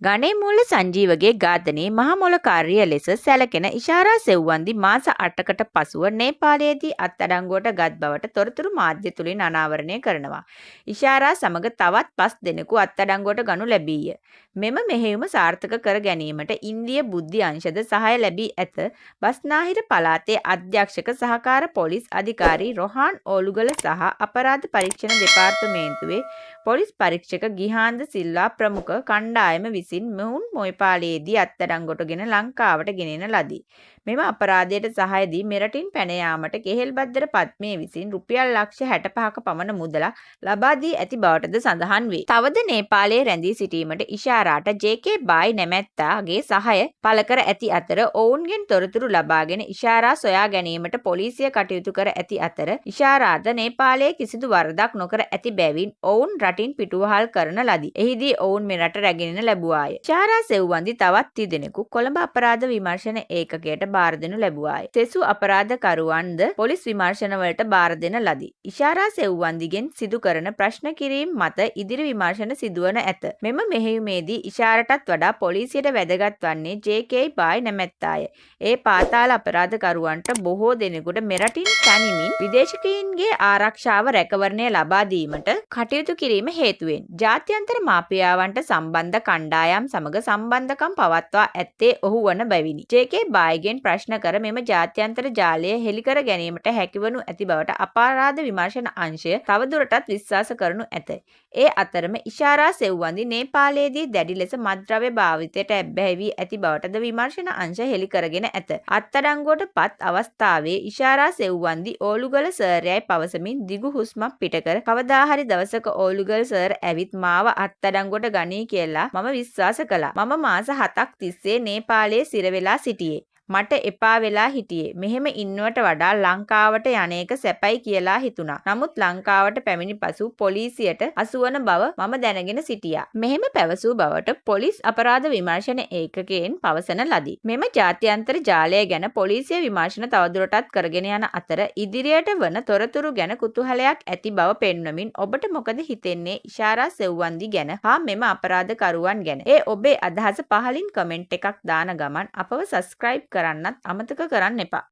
ගණේ මුල්ල සංජීවගේ ඝාතනයේ මහමොල කාර්ය ලෙස සැලකෙන ඉෂාරා සෙව්වන්දි මාස 8කට පසුව නේපාලයේදී අත්අඩංගුවට ගත් බවට තොරතුරු මාධ්‍ය තුලින් අනාවරණය කරනවා. ඉෂාරා සමග තවත් 5 දෙනෙකු අත්අඩංගුවට ගනු ලැබීය. මෙම මෙහෙයුම සාර්ථක කර ගැනීමට ඉන්දිය බුද්ධි අංශද සහාය ලැබී ඇත. බස්නාහිර පළාතේ අධ්‍යක්ෂක සහකාර පොලිස් අධිකාරී රොහාන් ඕලුගල සහ අපරාධ පරීක්ෂණ දෙපාර්තමේන්තුවේ පොලිස් පරීක්ෂක ගිහාන්ද සිල්වා ප්‍රමුඛ කණ්ඩායම විසින් මොවුන් මොයපාලයේදී අත්අඩංගුවට ගෙන ලංකාවට ගෙනෙන ලදී. මෙම අපරාධයට සහාය දී මෙරටින් පැන යාමට කෙහෙල්බද්දර පද්මේ විසින් රුපියල් ලක්ෂ 65ක පමණ මුදලක් ලබා දී ඇති බවටද සඳහන් වේ. තවද නේපාලයේ රැඳී සිටීමට ඉෂාරාට ජේ.කේ. බායි නැමැත්තාගේ සහාය පළ කර ඇති අතර ඔවුන්ගෙන් තොරතුරු ලබාගෙන ඉෂාරා සොයා ගැනීමට පොලිසිය කටයුතු කර ඇති අතර ඉෂාරාද නේපාලයේ කිසිදු වරදක් නොකර ඇති බැවින් ඔවුන් රටින් පිටුවහල් කරන ලදී. එහිදී ඔවුන් මෙරට රැගෙන ලැබුවාය. ඉෂාරා සෙව්වන්දි තවත් තිදෙනෙකු කොළඹ අපරාධ විමර්ශන ඒකකයට බාර දෙනු ලැබුවාය. සෙසු අපරාධකරුවන්ද පොලිස් විමර්ශනවලට බාර දෙන ලදී. ඉෂාරා සෙව්වන්දිගෙන් සිදු කරන ප්‍රශ්න කිරීම මත ඉදිරි විමර්ශන සිදුවන ඇත. මෙම මෙහෙයුමේදී ඉෂාරටත් වඩා පොලිසියට වැදගත් වන්නේ ජේ.කේ. බායි නැමැත්තාය. ඒ පාතාල අපරාධකරුවන්ට බොහෝ දෙනෙකුට මෙරටින් තනිමින් විදේශිකයින්ගේ ආරක්ෂාව රැකවරණය ලබා දීමට කටයුතු කිරීම හේතුවෙන් ජාත්‍යන්තර මාපියාවන්ට සම්බන්ධ කණ්ඩායම් සමග සම්බන්ධකම් පවත්වා ඇත්තේ ඔහු වන බැවිනි. ජේ.කේ. බායිගෙන් ප්‍රශ්න කර මෙම ජාත්‍යන්තර ජාලය හෙළිකර ගැනීමට හැකිවනු ඇති බවට අපරාධ විමර්ශන අංශය තවදුරටත් විශ්වාස කරනු ඇත. ඒ අතරම ඉෂාරා සෙව්වන්දි නේපාලයේදී දැඩි ලෙස මත්ද්‍රව්‍ය භාවිතයට ඇබ්බැහි වී ඇති බවටද විමර්ශන අංශ හෙළි කරගෙන ඇත. අත්අඩංගුවට පත් අවස්ථාවේ ඉෂාරා සෙව්වන්දි ඕලුගල සර්යයි පවසමින් දිගු හුස්මක් පිටකර කවදාහරි දවසක ඕලුගල සර් ඇවිත් මාව අත්අඩංගුවට ගනී කියලා මම විශ්වාස කළා. මම මාස 7ක් තිස්සේ නේපාලයේ සිර වෙලා සිටියේ. මට එපා වෙලා හිටියේ. මෙහෙම ඉන්නවට වඩා ලංකාවට යන එක සැපයි කියලා හිතුණා. නමුත් ලංකාවට පැමිණි පසු පොලිසියට අසුවන බව මම දැනගෙන සිටියා. මෙහෙම පැවසූ බවට පොලිස් අපරාධ විමර්ශන ඒකකයෙන් පවසන ලදී. මෙම ජාත්‍යන්තර ජාලය ගැන පොලිසිය විමර්ශන තවදුරටත් කරගෙන යන අතර ඉදිරියට වන තොරතුරු ගැන කුතුහලයක් ඇති බව පෙන්වමින් ඔබට මොකද හිතෙන්නේ ඉෂාරා සෙව්වන්දි ගැන හා මෙම අපරාධකරුවන් ගැන? ඒ ඔබේ අදහස පහලින් කමෙන්ට් එකක් දාන ගමන් අපව සබ්ස්ක්‍රයිබ් කරන්නත් අමතක කරන්න එපා.